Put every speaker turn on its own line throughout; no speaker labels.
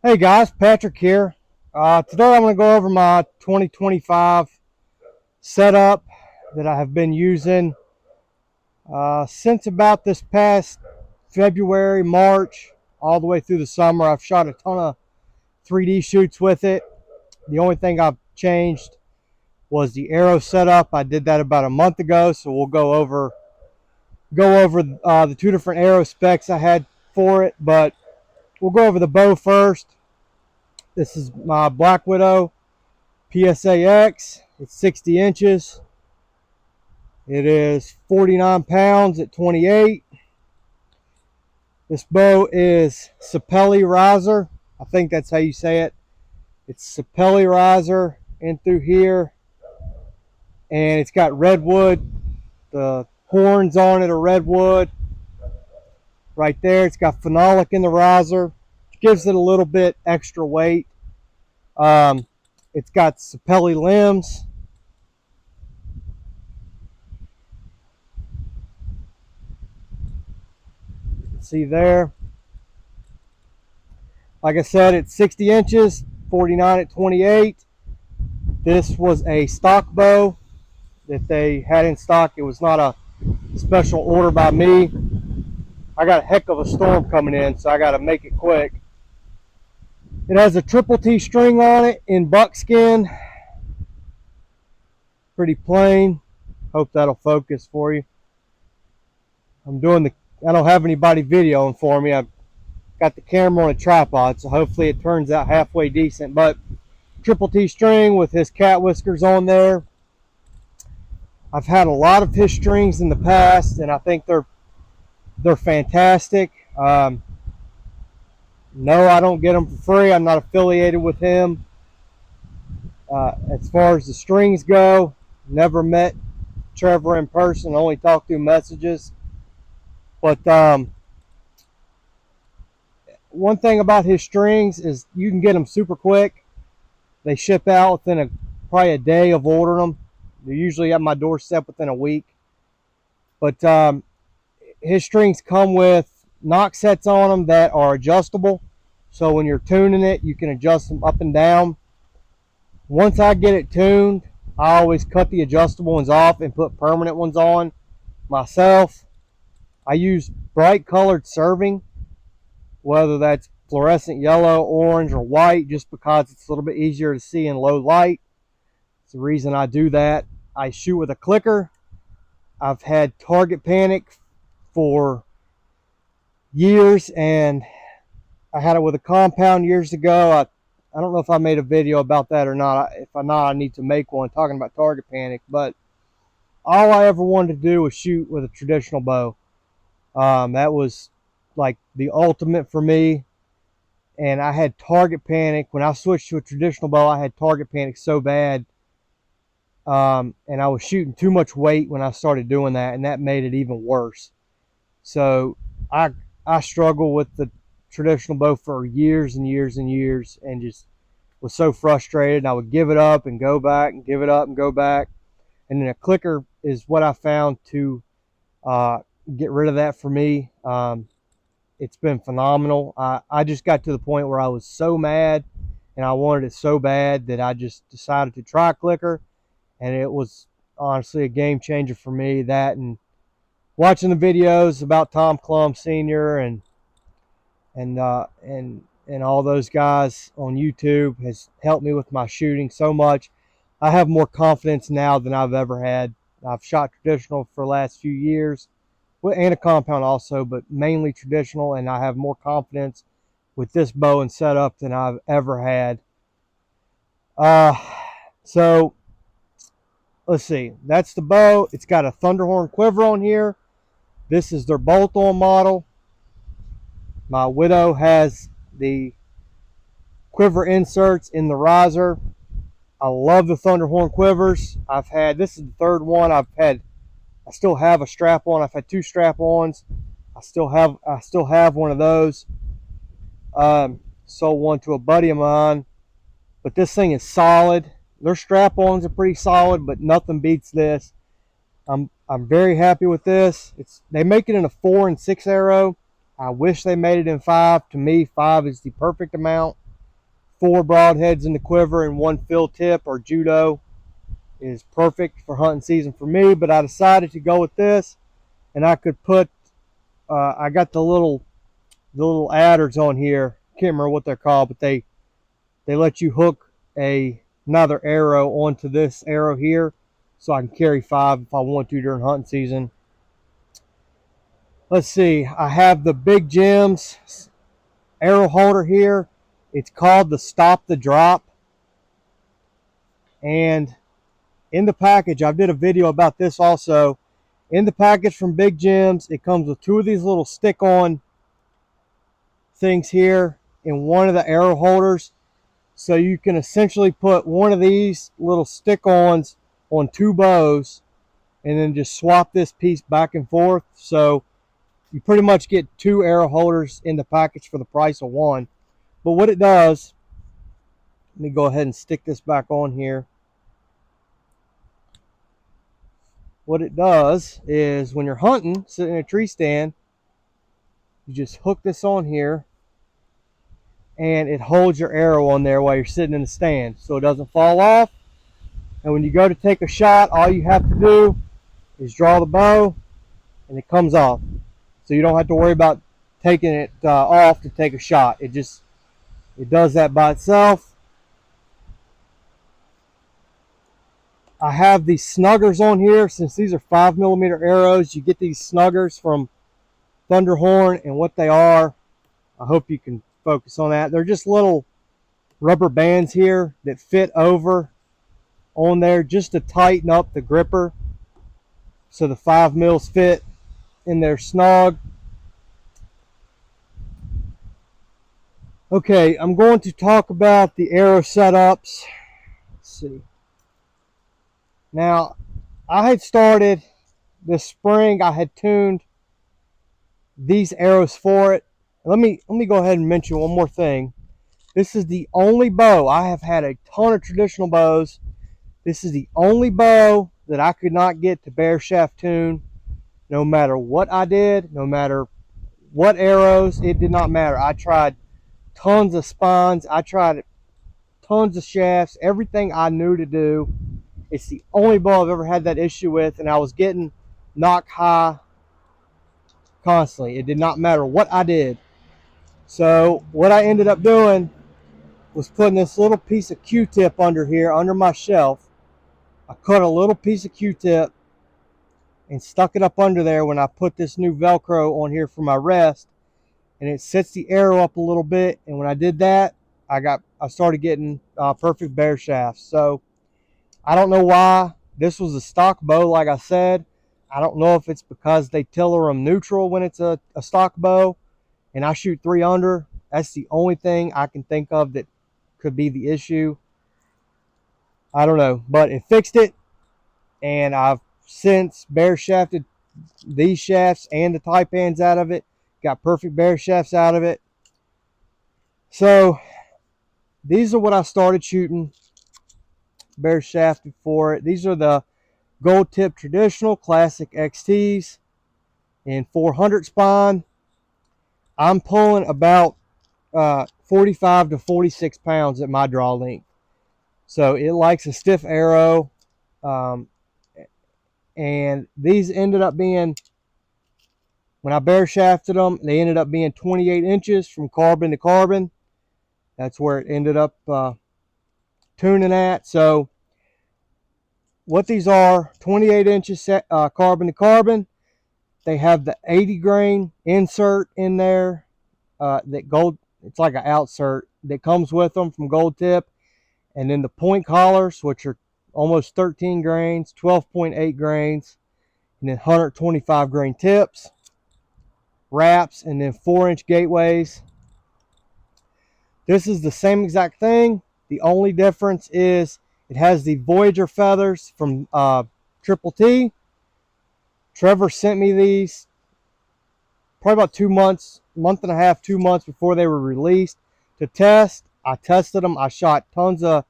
Hey guys, Patrick here. Today I'm going to go over my 2025 setup that I have been using since about this past February, March, all the way through the summer. I've shot a ton of 3D shoots with it. The only thing I've changed was the arrow setup. I did that about a month ago, so we'll go over the two different arrow specs I had for it. But we'll go over the bow first. This is my Black Widow PSAX. It's 60 inches. It is 49 pounds at 28. This bow is Sapelli riser. I think that's how you say it. It's Sapelli riser in through here. And it's got redwood. The horns on it are redwood. Right there, it's got phenolic in the riser, which gives it a little bit extra weight. It's got Sapelli limbs. See there. Like I said, it's 60 inches, 49 at 28. This was a stock bow that they had in stock. It was not a special order by me. I got a heck of a storm coming in, so I got to make it quick. It has a triple T string on it in buckskin. Pretty plain. Hope that'll focus for you. I don't have anybody videoing for me. I've got the camera on a tripod, so hopefully it turns out halfway decent. But triple T string with his cat whiskers on there. I've had a lot of his strings in the past, and I think they're fantastic. No, I don't get them for free. I'm not affiliated with him. As far as the strings go, never met Trevor in person, only talked through messages. But one thing about his strings is you can get them super quick. They ship out within probably a day of ordering them. They're usually at my doorstep within a week. But his strings come with knock sets on them that are adjustable. So when you're tuning it, you can adjust them up and down. Once I get it tuned, I always cut the adjustable ones off and put permanent ones on myself. I use bright colored serving, whether that's fluorescent yellow, orange, or white, just because it's a little bit easier to see in low light. It's the reason I do that. I shoot with a clicker. I've had target panic for years, and I had it with a compound years ago. I don't know if I made a video about that or not. If I not, I need to make one talking about target panic. But all I ever wanted to do was shoot with a traditional bow. That was like the ultimate for me. And I had target panic when I switched to a traditional bow. I had target panic so bad, and I was shooting too much weight when I started doing that, and that made it even worse. So I struggled with the traditional bow for years and years and years, and just was so frustrated. I would give it up and go back and give it up and go back. And then a clicker is what I found to get rid of that for me. It's been phenomenal. I just got to the point where I was so mad and I wanted it so bad that I just decided to try a clicker, and it was honestly a game changer for me. That and watching the videos about Tom Clum Sr. and all those guys on YouTube has helped me with my shooting so much. I have more confidence now than I've ever had. I've shot traditional for the last few years, and a compound also, but mainly traditional, and I have more confidence with this bow and setup than I've ever had. So let's see. That's the bow. It's got a Thunderhorn quiver on here. This is their bolt-on model. My Widow has the quiver inserts in the riser. I love the Thunderhorn quivers. This is the third one I've had. I still have a strap on. I've had two strap-ons. I still have one of those. Sold one to a buddy of mine. But this thing is solid. Their strap-ons are pretty solid, but nothing beats this. I'm very happy with this. They make it in a 4 and 6 arrow. I wish they made it in 5. To me, 5 is the perfect amount. 4 broadheads in the quiver and 1 fill tip or judo is perfect for hunting season for me. But I decided to go with this, and I could put I got the little adders on here. Can't remember what they're called, but they let you hook another arrow onto this arrow here, so I can carry 5 if I want to during hunting season. Let's see, I have the Big Jim's arrow holder here. It's called the Stop the Drop, and in the package, I did a video about this also. In the package from Big Jim's, it comes with 2 of these little stick-on things here in one of the arrow holders. So you can essentially put one of these little stick-ons on 2 bows and then just swap this piece back and forth. So you pretty much get 2 arrow holders in the package for the price of 1. But what it does, let me go ahead and stick this back on here. What it does is when you're hunting, sitting in a tree stand, you just hook this on here and it holds your arrow on there while you're sitting in the stand so it doesn't fall off. And when you go to take a shot, all you have to do is draw the bow and it comes off. So you don't have to worry about taking it off to take a shot. It does that by itself. I have these snuggers on here. Since these are 5mm arrows, you get these snuggers from Thunderhorn, and what they are, I hope you can focus on that. They're just little rubber bands here that fit over on there just to tighten up the gripper so the 5mm fit in there snug. Okay, I'm going to talk about the arrow setups. Let's see. Now, I had started this spring, I had tuned these arrows for it. Let me go ahead and mention one more thing. This is the only bow. I have had a ton of traditional bows. This is the only bow that I could not get to bare shaft tune. No matter what I did, no matter what arrows, it did not matter. I tried tons of spines. I tried tons of shafts, everything I knew to do. It's the only bow I've ever had that issue with, and I was getting knocked high constantly. It did not matter what I did. So what I ended up doing was putting this little piece of Q-tip under here, under my shelf. I cut a little piece of Q-tip and stuck it up under there when I put this new Velcro on here for my rest, and it sets the arrow up a little bit. And when I did that, I started getting perfect bare shafts. So I don't know why this was a stock bow. Like I said, I don't know if it's because they tiller them neutral when it's a stock bow, and I shoot 3 under. That's the only thing I can think of that could be the issue. I don't know, but it fixed it, and I've since bare shafted these shafts and the taipans out of it. Got perfect bare shafts out of it. So these are what I started shooting bare shafted for it. These are the gold tip traditional classic XTs in 400 spine. I'm pulling about 45 to 46 pounds at my draw length. So it likes a stiff arrow. And these ended up being, when I bare shafted them, they ended up being 28 inches from carbon to carbon. That's where it ended up tuning at. So what these are, 28 inches carbon to carbon. They have the 80 grain insert in there. That gold, it's like an outsert that comes with them from Gold Tip. And then the point collars, which are almost 13 grains, 12.8 grains, and then 125 grain tips, wraps, and then 4-inch gateways. This is the same exact thing. The only difference is it has the Voyager feathers from Triple T. Trevor sent me these probably about 2 months, month and a half, 2 months before they were released to test. I tested them. I shot tons of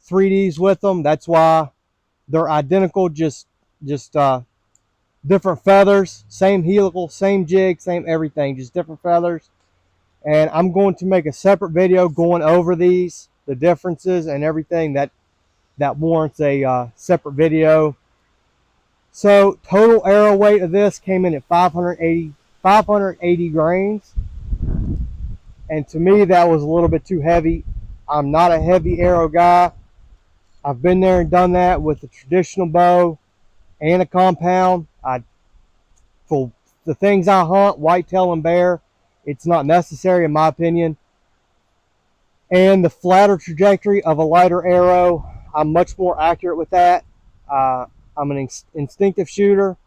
3Ds with them. That's why they're identical, just different feathers, same helical, same jig, same everything, just different feathers. And I'm going to make a separate video going over these, the differences and everything, that warrants a separate video. So total arrow weight of this came in at 580 grains. And to me, that was a little bit too heavy. I'm not a heavy arrow guy. I've been there and done that with a traditional bow and a compound. For the things I hunt, whitetail and bear, it's not necessary in my opinion. And the flatter trajectory of a lighter arrow, I'm much more accurate with that. I'm an instinctive shooter,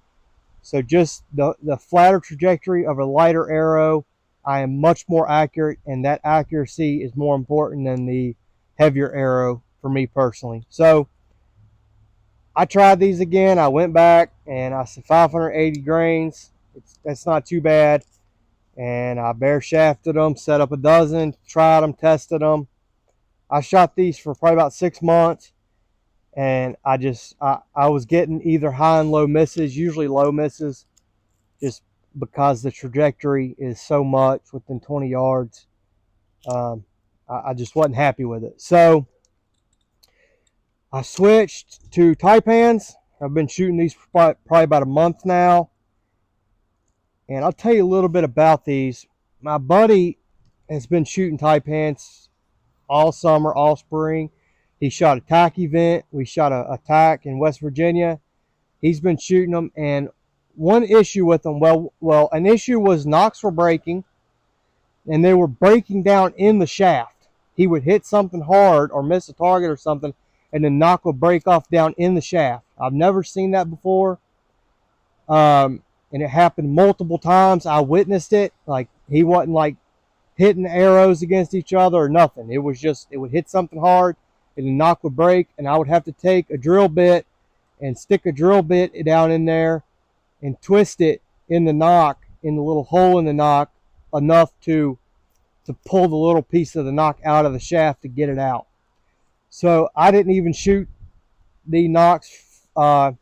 so just the flatter trajectory of a lighter arrow, I am much more accurate, and that accuracy is more important than the heavier arrow for me personally. So I tried these again. I went back and I said 580 grains. That's not too bad. And I bare shafted them, set up a dozen, tried them, tested them. I shot these for probably about 6 months, and I was getting either high and low misses, usually low misses, just because the trajectory is so much within 20 yards. I just wasn't happy with it. So I switched to Taipans. I've been shooting these for probably about a month now. And I'll tell you a little bit about these. My buddy has been shooting Taipans all summer, all spring. He shot a tack event. We shot a tack in West Virginia. He's been shooting them, and one issue with them, well, an issue was nocks were breaking, and they were breaking down in the shaft. He would hit something hard or miss a target or something, and the knock would break off down in the shaft. I've never seen that before, and it happened multiple times. I witnessed it. Like, he wasn't like hitting arrows against each other or nothing. It was just, it would hit something hard, and the knock would break, and I would have to take a drill bit and stick a drill bit down in there and twist it in the knock, in the little hole in the knock, enough to pull the little piece of the knock out of the shaft to get it out. So I didn't even shoot the knocks that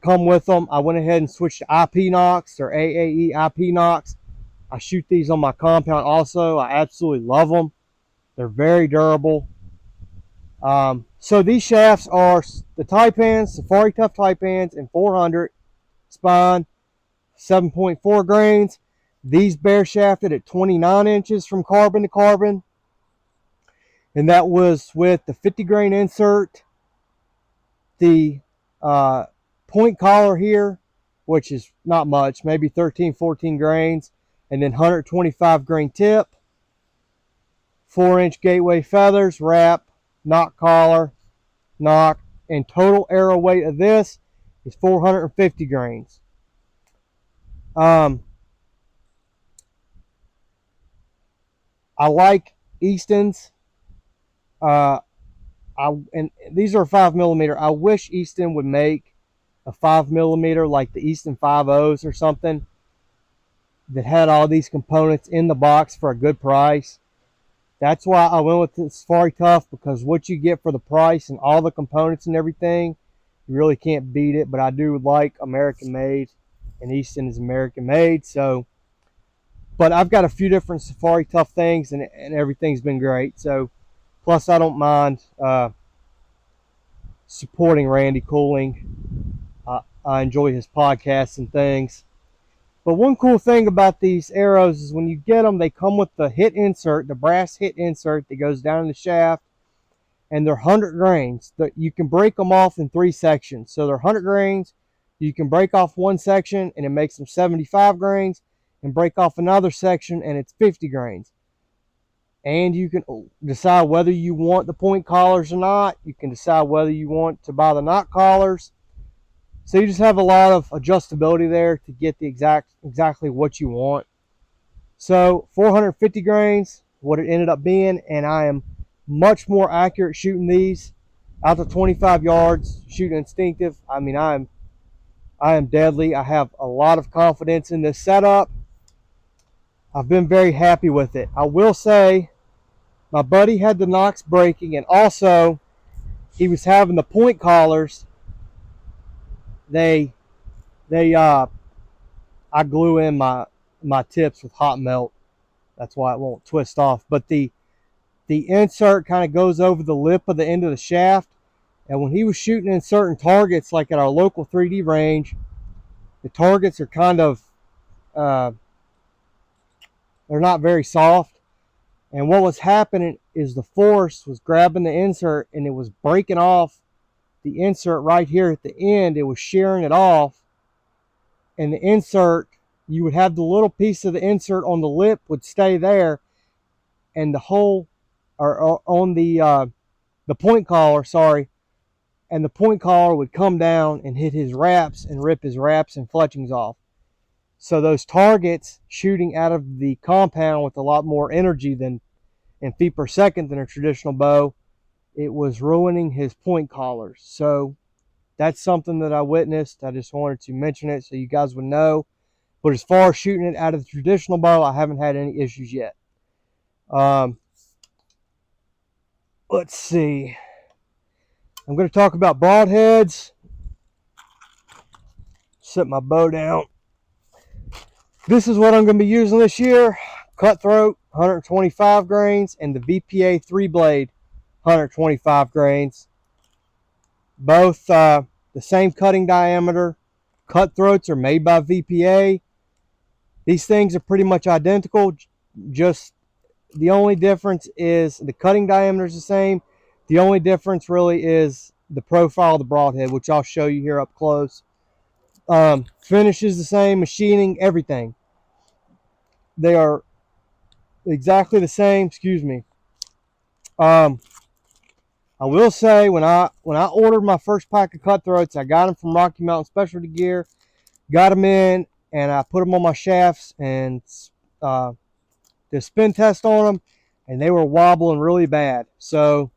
come with them. I went ahead and switched to IP knocks, or AAE IP knocks. I shoot these on my compound also. I absolutely love them. They're very durable. So these shafts are the Taipans, Safari Tuff Taipans in 400 spine, 7.4 grains. These bare shafted at 29 inches from carbon to carbon. And that was with the 50 grain insert, the point collar here, which is not much, maybe 13, 14 grains, and then 125 grain tip, 4-inch gateway feathers, wrap, knock collar, knock, and total arrow weight of this is 450 grains. I like Easton's. And these are 5mm. I wish Easton would make a 5mm like the Easton 5.0s or something that had all these components in the box for a good price. That's why I went with the Safari Tuff, because what you get for the price and all the components and everything, you really can't beat it. But I do like American made, and Easton is American made. So, but I've got a few different Safari Tuff things, and everything's been great. So, plus I don't mind supporting Randy Cooling. I enjoy his podcasts and things. But one cool thing about these arrows is when you get them, they come with the hit insert, the brass hit insert that goes down in the shaft, and they're 100 grains. You can break them off in 3 sections. So they're 100 grains. You can break off one section, and it makes them 75 grains, and break off another section, and it's 50 grains. And you can decide whether you want the point collars or not. You can decide whether you want to buy the knock collars. So you just have a lot of adjustability there to get the exactly what you want. So 450 grains, what it ended up being, and I am much more accurate shooting these out to 25 yards, shooting instinctive. I mean, I am deadly. I have a lot of confidence in this setup. I've been very happy with it. I will say, my buddy had the nocks breaking, and also he was having the point collars. I glue in my tips with hot melt. That's why it won't twist off. But the the insert kind of goes over the lip of the end of the shaft. And when he was shooting in certain targets, like at our local 3D range, the targets are kind of, they're not very soft. And what was happening is the force was grabbing the insert and it was breaking off the insert right here at the end. It was shearing it off. And the insert, you would have the little piece of the insert on the lip would stay there. And the hole, or on the point collar, sorry, and the point collar would come down and hit his wraps and rip his wraps and fletchings off. So those targets shooting out of the compound with a lot more energy than in feet per second than a traditional bow, it was ruining his point collars. So that's something that I witnessed. I just wanted to mention it so you guys would know. But as far as shooting it out of the traditional bow, I haven't had any issues yet. Let's see. I'm going to talk about broadheads. Set my bow down. This is what I'm going to be using this year. Cutthroat, 125 grains, and the VPA 3-blade, 125 grains. Both the same cutting diameter. Cutthroats are made by VPA. These things are pretty much identical. Just the only difference is the cutting diameter is the same. The only difference really is the profile of the broadhead, which I'll show you here up close. Finish is the same, machining, everything. They are exactly the same. Excuse me. I will say when I ordered my first pack of Cutthroats, I got them from Rocky Mountain Specialty Gear. Got them in, and I put them on my shafts and did a spin test on them, and they were wobbling really bad. So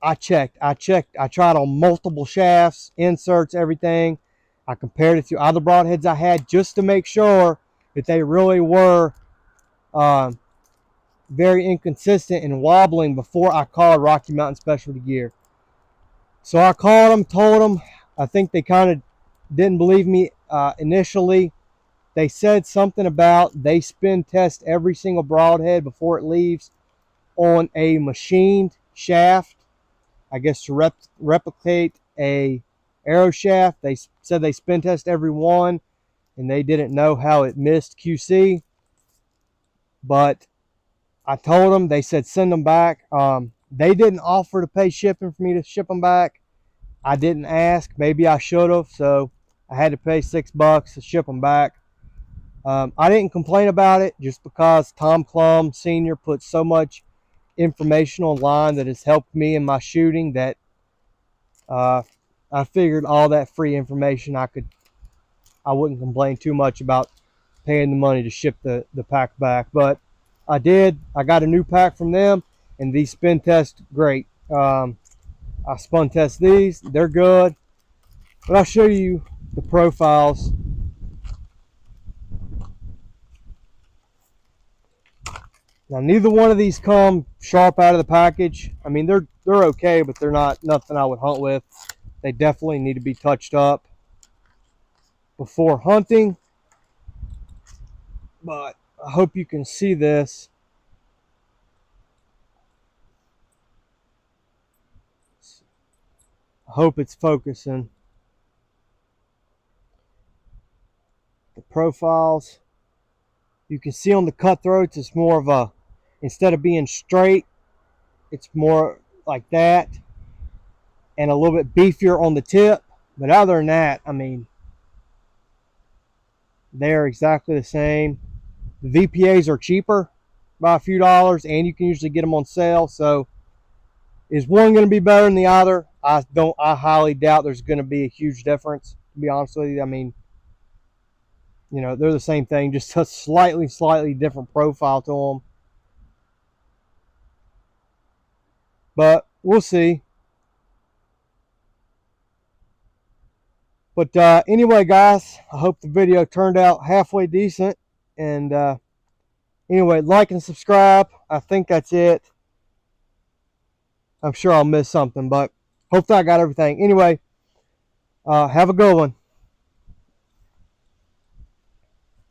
I checked. I tried on multiple shafts, inserts, everything. I compared it to other broadheads I had just to make sure that they really were very inconsistent and wobbling before I called Rocky Mountain Specialty Gear. So I called them, told them. I think they kind of didn't believe me initially. They said something about they spin test every single broadhead before it leaves on a machined shaft, I guess to replicate a arrow shaft. They said they spin test every one, and they didn't know how it missed QC. But I told them, they said send them back. They didn't offer to pay shipping for me to ship them back. I didn't ask. Maybe I should have, so I had to pay $6 to ship them back. I didn't complain about it just because Tom Klum Sr. put so much information online that has helped me in my shooting that I figured all that free information I wouldn't complain too much about paying the money to ship the pack back. But I did. I got a new pack from them, and these spin test great. I spun test these. They're good. But I'll show you the profiles. Now, neither one of these come sharp out of the package. I mean, they're okay, but they're not nothing I would hunt with. They definitely need to be touched up before hunting. But I hope you can see this. I hope it's focusing. The profiles. You can see on the Cutthroats, it's more of a, instead of being straight, it's more like that. And a little bit beefier on the tip. But other than that, I mean, they're exactly the same. The VPAs are cheaper by a few dollars, and you can usually get them on sale. So is one going to be better than the other? I highly doubt there's going to be a huge difference, to be honest with you. I mean, you know, they're the same thing, just a slightly different profile to them. But we'll see. But anyway, guys, I hope the video turned out halfway decent. And anyway, like and subscribe. I think that's it. I'm sure I'll miss something, but hopefully I got everything. Anyway, have a good one.